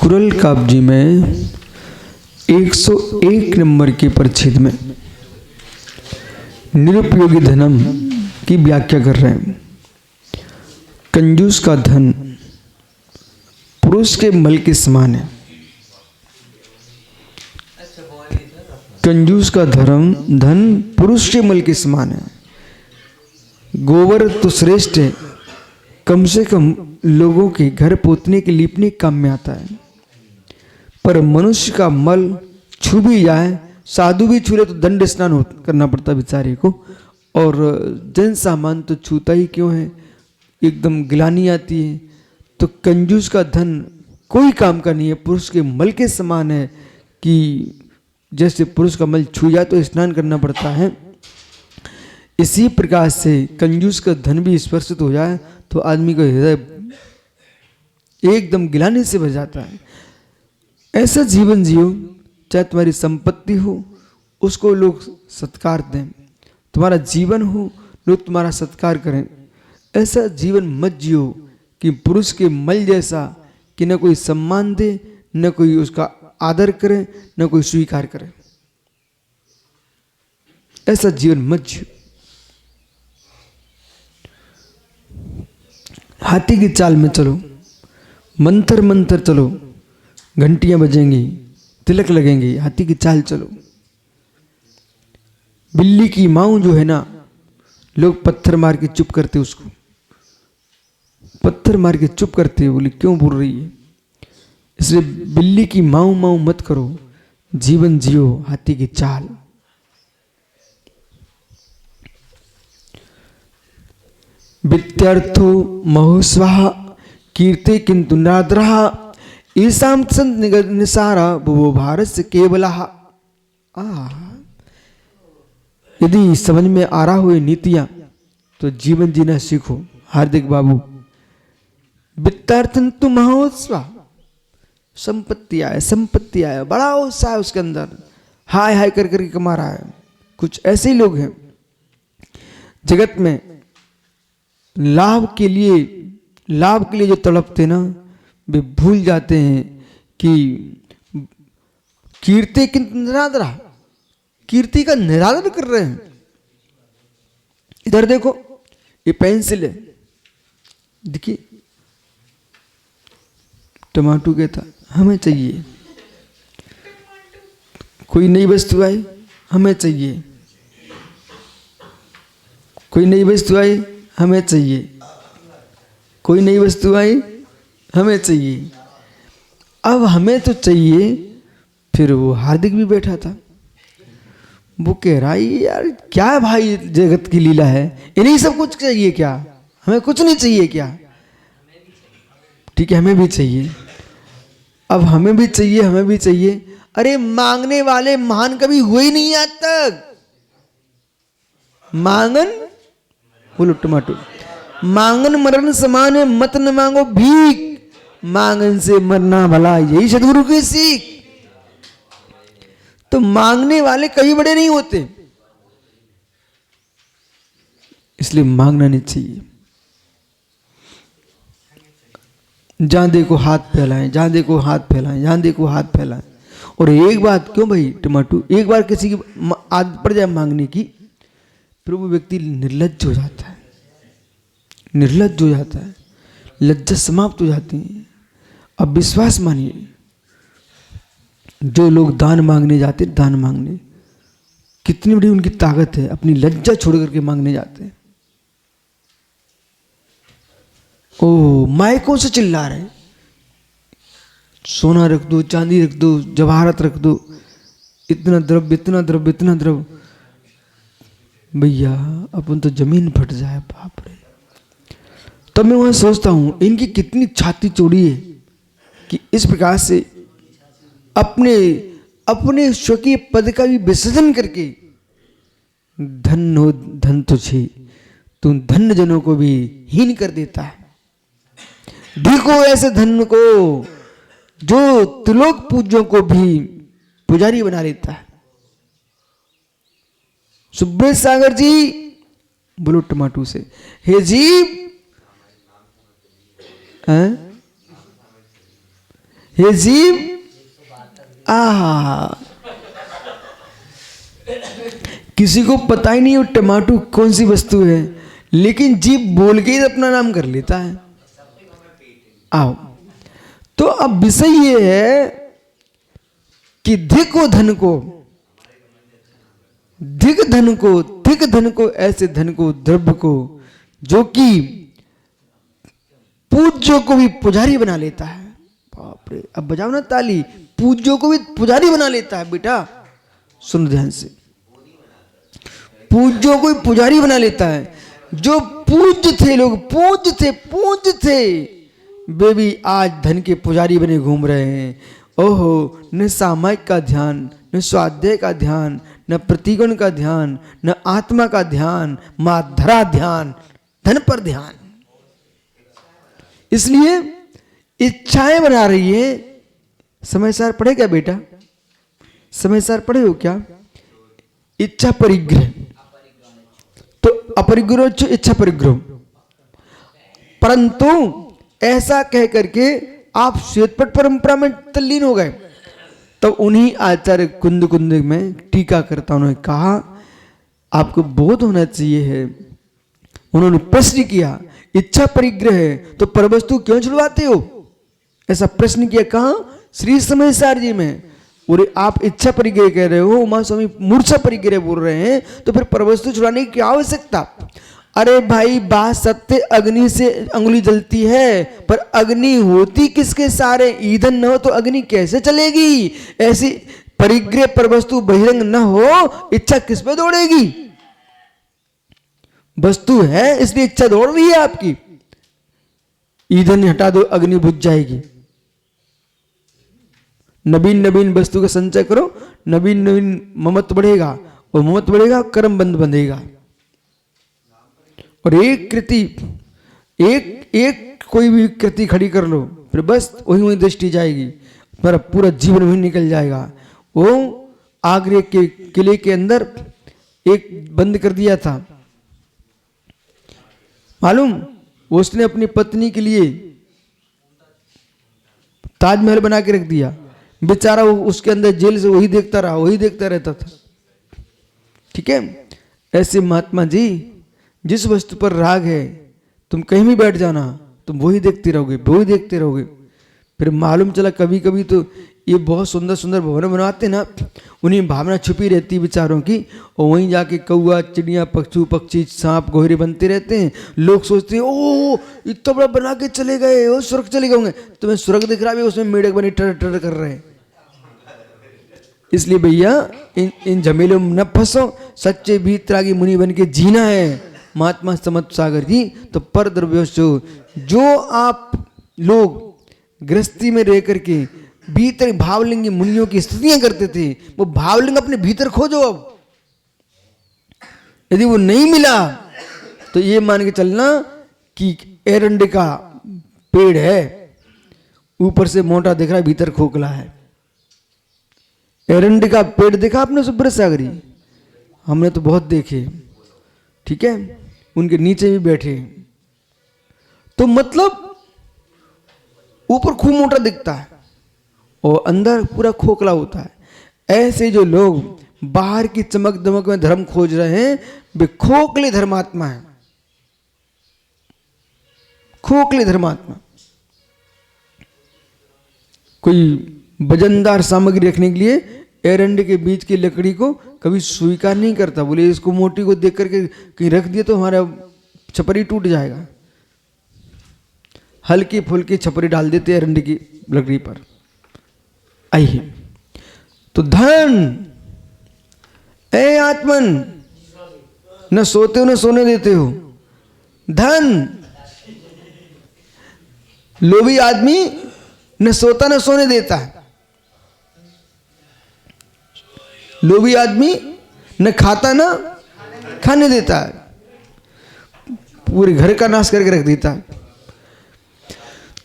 कुरल काब्जी में 101 नंबर के परिच्छेद में निरुपयोगी धनम की व्याख्या कर रहे हैं। कंजूस का धन पुरुष के मल के समान है। कंजूस का धन पुरुष के मल के समान है। गोबर तो श्रेष्ठ है, कम से कम लोगों के घर पोतने के लीपने काम में आता है, पर मनुष्य का मल छू भी जाए, साधु भी छू ले तो दंड स्नान करना पड़ता बेचारे को, और जन सामान तो छूता ही क्यों है, एकदम गिलानी आती है। तो कंजूस का धन कोई काम का नहीं है, पुरुष के मल के समान है कि जैसे पुरुष का मल छू जाए तो स्नान करना पड़ता है, इसी प्रकार से कंजूस का धन भी स्पर्शित हो जाए तो आदमी का हृदय एकदम गिलाने से भर जाता है। ऐसा जीवन जियो, चाहे तुम्हारी संपत्ति हो उसको लोग सत्कार दें, तुम्हारा जीवन हो लोग तुम्हारा सत्कार करें। ऐसा जीवन मत जियो कि पुरुष के मल जैसा कि न कोई सम्मान दे, न कोई उसका आदर करे, न कोई स्वीकार करे। ऐसा जीवन मत जियो। हाथी की चाल में चलो, मंतर मंतर चलो, घंटियां बजेंगी, तिलक लगेंगे, हाथी की चाल चलो। बिल्ली की माऊ जो है ना, लोग पत्थर मार के चुप करते, उसको पत्थर मार के चुप करते, बोले क्यों बोल रही है। इसलिए बिल्ली की माऊ माऊ मत करो, जीवन जियो हाथी की चाल। विद्यार्थो महोस्वाहा कीर्ते किंतु नाद्रः ईसाम संत निसारा वो भारत से केवल। यदि समझ में आ रहा हो ये नीतियां तो जीवन जीना सीखो हार्दिक बाबू। वित्तार्थन तो महोत्सव, संपत्ति आया, बड़ा उत्साह है उसके अंदर, हाय हाय कर करके कमा रहा है। कुछ ऐसे ही लोग हैं जगत में लाभ के लिए जो तड़पते ना, वे भूल जाते हैं कि कीर्ति किंतु निरादरा, कीर्ति का निरादर कर रहे हैं। इधर देखो, ये पेंसिल है, देखिए टमाटो कहता हमें चाहिए, कोई नई वस्तु आई हमें चाहिए, कोई नई वस्तु आई हमें चाहिए, कोई नई वस्तु आई हमें चाहिए। अब हमें तो चाहिए, फिर वो हार्दिक भी बैठा था, वो कह रहा है यार क्या है भाई, जगत की लीला है, इन्हीं सब कुछ चाहिए क्या, हमें कुछ नहीं चाहिए क्या। ठीक है हमें भी चाहिए, अब हमें भी चाहिए। अरे मांगने वाले महान कभी हुए ही नहीं आज तक। मांगन बोलो टमाटो, मांगन मरण समान है, मत न मांगो भीख, मांगन से मरना भला, यही सदगुरु की सीख। तो मांगने वाले कभी बड़े नहीं होते, इसलिए मांगना नहीं चाहिए। जहां देखो हाथ फैलाएं, जहां देखो हाथ फैलाएं, जहां देखो हाथ फैलाएं। और एक बात क्यों भाई टमाटो, एक बार किसी की आदत पड़ जाए मांगने की, फिर वो व्यक्ति निर्लज्ज हो जाता है, निर्लज्ज हो जाता है, लज्जा समाप्त हो जाती है। अब विश्वास मानिए, जो लोग दान मांगने जाते, दान मांगने, कितनी बड़ी उनकी ताकत है, अपनी लज्जा छोड़ करके मांगने जाते हैं। ओ माइकों से चिल्ला रहे, सोना रख दो, चांदी रख दो, जवाहरात रख दो, इतना द्रव्य, इतना द्रव्य, इतना द्रव्य। भैया अपन तो जमीन फट जाए, बाप रे। तब मैं वहां सोचता हूं इनकी कितनी छाती चौड़ी है कि इस प्रकार से अपने स्वकीय पद का भी विसर्जन करके, धन हो धन तुझे, तू धन्य जनों को भी हीन कर देता है। देखो ऐसे धन को जो त्रिलोक पूज्यों को भी पुजारी बना लेता है। सुब्रेश सागर जी बोलो टमाटो से, हे जीव हे जीव आ किसी को पता ही नहीं वो टमाटो कौन सी वस्तु है, लेकिन जीव बोल के ही अपना नाम कर लेता है। आओ, तो अब विषय ये है कि धिक धन को, धिक धन को, धिक धन को, ऐसे धन को, द्रव्य को जो कि पूज्यों को भी पुजारी बना लेता है। बाप रे, अब बजाओ ना ताली। पूज्यों को भी पुजारी बना लेता है। बेटा सुन ध्यान से, पूज्यों को भी पुजारी बना लेता है। जो पूज्य थे, लोग पूज्य थे, पूज्य थे, वे भी आज धन के पुजारी बने घूम रहे हैं। ओहो, न सामायिक का ध्यान, न स्वाध्याय का ध्यान, न प्रतिगुण का ध्यान, न आत्मा का ध्यान, माधरा ध्यान, धन पर ध्यान। इसलिए इच्छाएं बना रही है। समय सार पढ़े क्या बेटा? समय सार पढ़े हो क्या? इच्छा परिग्रह, तो अपरिग्रह इच्छा परिग्रह। परंतु ऐसा कह करके आप श्वेतपट परंपरा में तल्लीन हो गए। तब उन्हीं आचार्य कुंद कुंद में टीकाकर्ताओं ने कहा आपको बोध होना चाहिए है। उन्होंने प्रश्न किया इच्छा परिग्रह है तो परवस्तु क्यों छुड़वाते हो? ऐसा प्रश्न किया। कहा? श्री समय सार जी में। और आप इच्छा परिग्रह कह रहे हो, उमा स्वामी मूर्छा परिग्रह बोल रहे हैं, तो फिर परवस्तु छुड़ाने की क्या आवश्यकता? अरे भाई, बात सत्य, अग्नि से अंगुली जलती है, पर अग्नि होती किसके सारे? ईंधन न हो तो अग्नि कैसे चलेगी? ऐसी परिग्रह परवस्तु बहिरंग न हो, इच्छा किस पे दौड़ेगी? वस्तु है इसलिए इच्छा दौड़ रही है आपकी। ईंधन हटा दो, अग्नि बुझ जाएगी। नवीन नवीन वस्तु का संचय करो, नवीन नवीन ममत्व बढ़ेगा, और ममत्व बढ़ेगा कर्म बंध बंधेगा। और एक कृति, एक कोई भी कृति खड़ी कर लो, फिर बस वही वही दृष्टि जाएगी, पर पूरा जीवन वही निकल जाएगा। वो आगरे के किले के अंदर एक बंद कर दिया था, मालूम? उसने अपनी पत्नी के लिए ताजमहल बना के रख दिया। बेचारा उसके अंदर जेल से वही देखता रहा, वही देखता रहता था। ठीक है? ऐसे महात्मा जी, जिस वस्तु पर राग है, तुम कहीं भी बैठ जाना, तुम वही देखते रहोगे, वही देखते रहोगे। फिर मालूम चला कभी कभी तो ये बहुत सुंदर सुंदर भवन बनाते ना, उन्हीं भावना छुपी रहती बेचारों की, और वहीं जाके कौआ, चिड़िया, पक्षी पक्षी, सांप, गोहरे बनते रहते हैं। लोग सोचते हैं ओ इतना बड़ा बना के चले गए, वो स्वर्ग चले गए होंगे। तुम्हें स्वर्ग दिख रहा है, उसमें मेढक बने टर टर कर रहे हैं। इसलिए भैया इन झमेलों में न फंसो, सच्चे भीतरागी मुनि बन के जीना है। महात्मा समर्थ सागर जी तो पर द्रव्योशो, जो आप लोग गृहस्थी में रह करके भीतर भावलिंगी मुनियों की स्तुतियां करते थे, वो भावलिंग अपने भीतर खोजो। अब यदि वो नहीं मिला तो ये मान के चलना कि एरंडे का पेड़ है, ऊपर से मोटा दिख रहा है, भीतर खोखला है। एरंडे का पेड़ देखा आपने सुब्रत सागरी? हमने तो बहुत देखे। ठीक है? उनके नीचे भी बैठे, तो मतलब ऊपर खूब मोटा दिखता है और अंदर पूरा खोखला होता है। ऐसे जो लोग बाहर की चमक दमक में धर्म खोज रहे हैं, वे खोखले धर्मात्मा हैं, खोखले धर्मात्मा। कोई वजनदार सामग्री रखने के लिए एरंडे के बीच की लकड़ी को कभी स्वीकार नहीं करता। बोले इसको मोटी को देख करके कहीं रख दिया तो हमारा छपरी टूट जाएगा। हल्की फुल्की छपरी डाल देते एरंडे की लकड़ी पर। आइए, तो धन, ए आत्मन, न सोते हो न सोने देते हो। धन, लोभी आदमी न सोता न सोने देता है। लोभी आदमी न खाता न खाने देता है, पूरे घर का नाश करके रख देता है।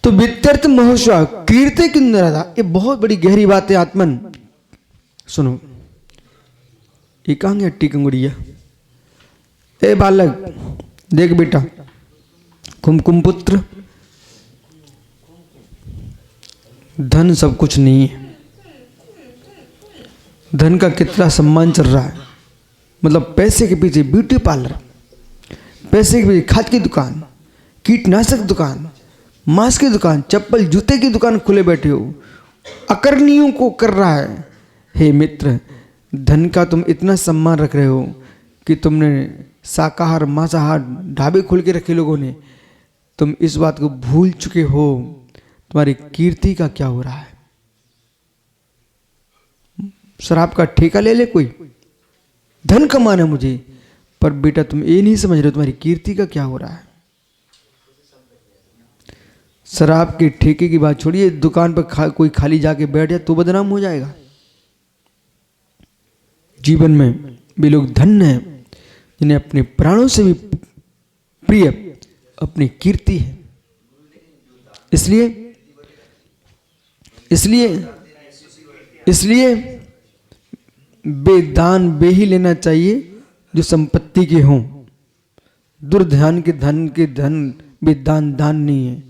तो वित्यर्थ महोत्सव कीर्ति किंदरता, ये बहुत बड़ी गहरी बात है आत्मन। सुनो, ये कहाँ गया टीकंगुड़िया? ए बालक देख बेटा, कुमकुम पुत्र धन सब कुछ नहीं है। धन का कितना सम्मान चल रहा है, मतलब पैसे के पीछे ब्यूटी पार्लर, पैसे के पीछे खाद की दुकान, कीटनाशक दुकान, मांस की दुकान, चप्पल जूते की दुकान खुले बैठे हो, अकर्णियों को कर रहा है। हे मित्र, धन का तुम इतना सम्मान रख रहे हो कि तुमने शाकाहार मांसाहार ढाबे खोल के रखे लोगों ने, तुम इस बात को भूल चुके हो तुम्हारी कीर्ति का क्या हो रहा है। शराब का ठेका ले ले कोई, धन कमाना मुझे, पर बेटा तुम ये नहीं समझ रहे हो तुम्हारी कीर्ति का क्या हो रहा है। शराब के ठेके की बात छोड़िए, दुकान पर कोई खाली जाके बैठ जाए तो बदनाम हो जाएगा। जीवन में भी लोग धन्य हैं जिन्हें अपने प्राणों से भी प्रिय अपनी कीर्ति है। इसलिए इसलिए इसलिए बेदान बे ही लेना चाहिए जो संपत्ति के हों। दुर्ध्यान के धन बेदान दान नहीं है।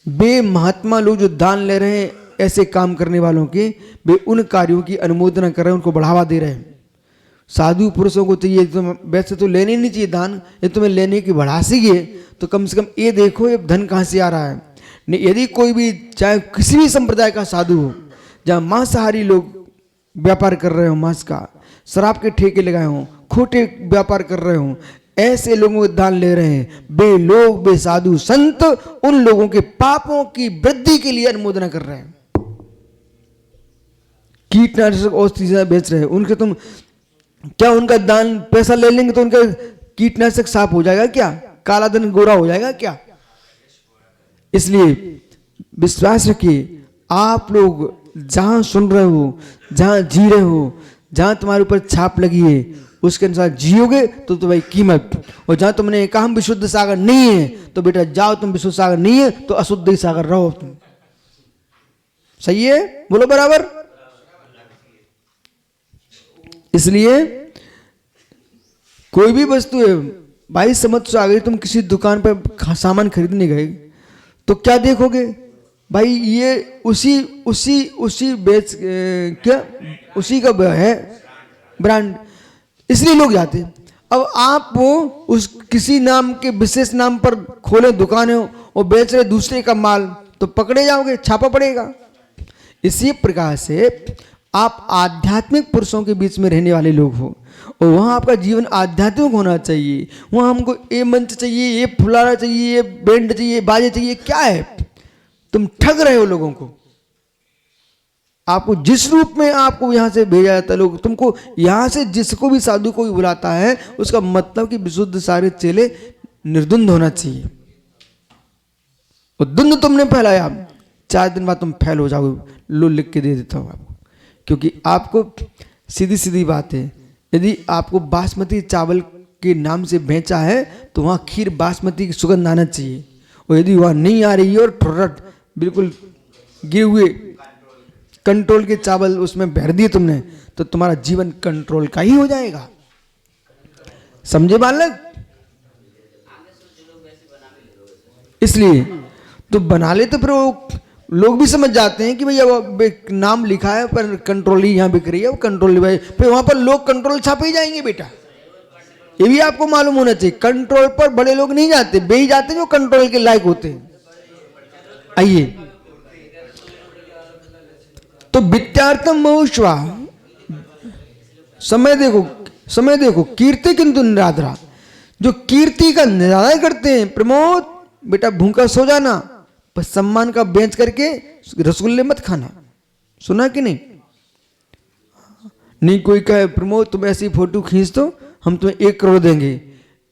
बे महात्मा लोग जो दान ले रहे हैं ऐसे काम करने वालों के, वे उन कार्यों की अनुमोदना कर रहे हैं, उनको बढ़ावा दे रहे हैं। साधु पुरुषों को चाहिए तो वैसे तो लेने नहीं चाहिए दान, ये तुम्हें लेने की बढ़ासी है तो कम से कम ये देखो ये धन कहाँ से आ रहा है। नहीं, यदि कोई भी चाहे किसी भी संप्रदाय का साधु हो, जहाँ मांसाहारी लोग व्यापार कर रहे हो, मांस का, शराब के ठेके लगाए हों, खोटे व्यापार कर रहे हों, ऐसे लोगों को दान ले रहे हैं, बे लोग बे साधु संत उन लोगों के पापों की वृद्धि के लिए अनुमोदना कर रहे हैं। कीटनाशक औषधि बेच रहे हैं, उनके तुम क्या उनका दान पैसा ले लेंगे तो उनका कीटनाशक साफ हो जाएगा क्या? काला धन गोरा हो जाएगा क्या? इसलिए विश्वास रखिए, आप लोग जहां सुन रहे हो, जहां जी रहे हो, जहां तुम्हारे ऊपर छाप लगी है उसके अनुसार जियोगे तो तुम्हारी कीमत। और जहां तुमने कहा हम विशुद्ध सागर नहीं है तो बेटा जाओ, तुम विशुद्ध सागर नहीं है तो अशुद्ध सागर रहो तुम। सही है? बोलो बराबर। इसलिए कोई भी वस्तु है भाई, समझ से आ गई, तुम किसी दुकान पर सामान खरीदने गए तो क्या देखोगे भाई, ये उसी बेच क्या उसी का है ब्रांड, इसलिए लोग जाते हैं। अब आप वो उस किसी नाम के विशेष नाम पर खोले दुकान है और बेच रहे दूसरे का माल तो पकड़े जाओगे, छापा पड़ेगा। इसी प्रकार से आप आध्यात्मिक पुरुषों के बीच में रहने वाले लोग हो और वहाँ आपका जीवन आध्यात्मिक होना चाहिए। वहाँ हमको ये मंच चाहिए, ये फुलारा चाहिए, ये बैंड चाहिए, बाजे चाहिए, क्या है? तुम ठग रहे हो लोगों को। आपको जिस रूप में आपको यहाँ से भेजा जाता है, लोग तुमको यहाँ से जिसको भी साधु को भी बुलाता है उसका मतलब कि विशुद्ध सारे चेले निर्द्वंद होना चाहिए। और द्वंद तुमने फैलाया, 4 दिन बाद तुम फैल हो जाओगे। लो लिख के दे देता हूँ आपको, क्योंकि आपको सीधी सीधी बात है, यदि आपको बासमती चावल के नाम से बेचा है तो वहाँ खीर बासमती की सुगंध आना चाहिए। और यदि वहाँ नहीं आ रही है और ठुर्रट बिल्कुल गिरे हुए कंट्रोल के चावल उसमें भर दिए तुमने, तो तुम्हारा जीवन कंट्रोल का ही हो जाएगा। समझे बालक? इसलिए तो बना ले तो फिर वो लोग भी समझ जाते हैं कि भैया वो नाम लिखा है पर कंट्रोल ही यहाँ बिक रही है, वो कंट्रोल भाई, फिर वहां पर लोग कंट्रोल छापे ही जाएंगे बेटा। ये भी आपको मालूम होना चाहिए, कंट्रोल पर बड़े लोग नहीं जाते, बे ही जाते जो कंट्रोल के लायक होते हैं। आइए, तो विद्यार्थम महुष्वा, समय देखो, कीर्ति किंतु निरादरा, जो कीर्ति का निरादर करते हैं, प्रमोद बेटा भूखा सो जाना पर सम्मान का बेच करके रसगुल्ले मत खाना। सुना कि नहीं? नहीं कोई कहे प्रमोद तुम ऐसी फोटो खींच दो हम तुम्हें 1 करोड़ देंगे,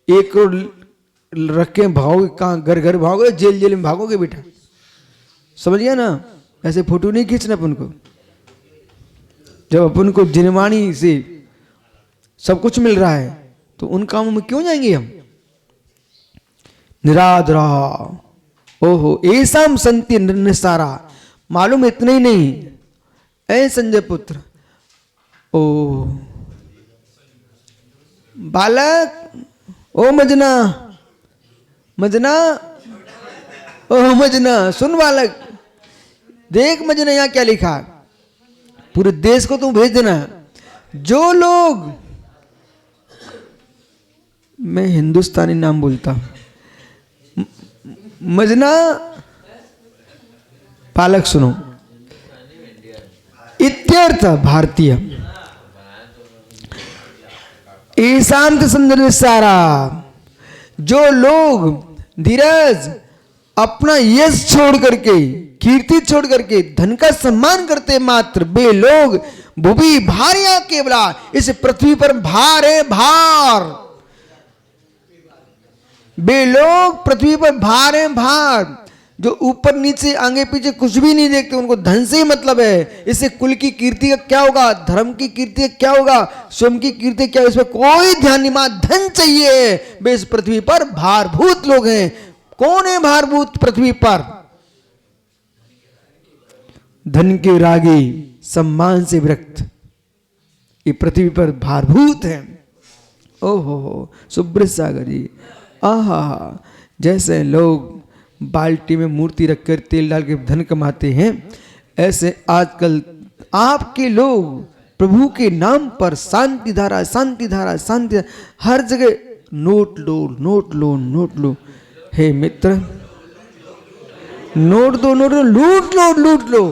1 करोड़ रख के भागोगे, कहाँ घर घर भागोगे, जेल में भागोगे बेटा। समझ गया ना? ऐसे फोटो नहीं खींचना अपन को। जब अपन को जिनवाणी से सब कुछ मिल रहा है तो उन कामों में क्यों जाएंगे हम? निरादरा, ओहो ऐसाम संति निस्सारा। मालूम इतना ही नहीं, ऐ संजय पुत्र, ओ बालक, ओ मजना, ओ मजना, सुन बालक, देख मजनू यहां क्या लिखा, पूरे देश को तुम भेज देना। जो लोग, मैं हिंदुस्तानी नाम बोलता, मजना पालक सुनो, इत्यर्थ भारतीय ईशांत संदर्भ सारा। जो लोग धीरज अपना यश छोड़ करके, कीर्ति छोड़ करके धन का सम्मान करते मात्र, वे लोग भूमि भारिया केवला, इस पृथ्वी पर भार है भार। वे लोग पृथ्वी पर भार है भार, जो ऊपर नीचे आगे पीछे कुछ भी नहीं देखते, उनको धन से ही मतलब है। इससे कुल की कीर्ति का क्या होगा, धर्म की कीर्ति का क्या होगा, स्वयं की कीर्ति क्या, इसमें कोई ध्यान नहीं, मां धन चाहिए। वे इस पृथ्वी पर भारभूत लोग हैं। कौन है भारभूत पृथ्वी पर? धन के रागी, सम्मान से विरक्त, ये पृथ्वी पर भारभूत है। ओहो सुब्रत सागर जी, आहा, जैसे लोग बाल्टी में मूर्ति रखकर तेल डाल के धन कमाते हैं, ऐसे आजकल आपके लोग प्रभु के नाम पर शांति धारा, शांति धारा, शांति, हर जगह नोट लो, नोट लो, नोट लो। हे मित्र, नोट दो, नोट लो, लूट लो, लूट लो।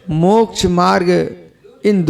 मोक्ष मार्ग इन